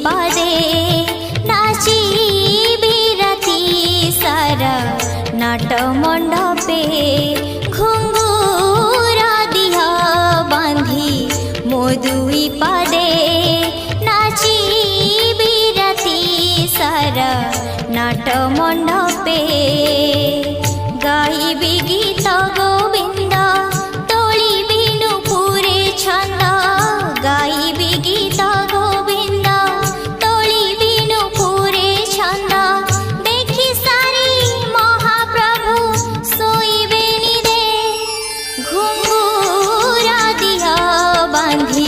পাদে নাচিবি রাতি সারা নাট মণ্ডপে ঘুঙ্গুরা দিহা বাঁধি মো দুই পাদে নাচিবি রাতি সারা নাট মণ্ডপে গাইবি গীত গোবিন্দ তোলিবি নুপুরে ছন্দ গাইবি গীত গোবিন্দ তোলিবি নুপুরে ছন্দ দেখি সারি মহাপ্রভু শোইবে নিদে ঘুঙ্গুরা দিহা বাঁধি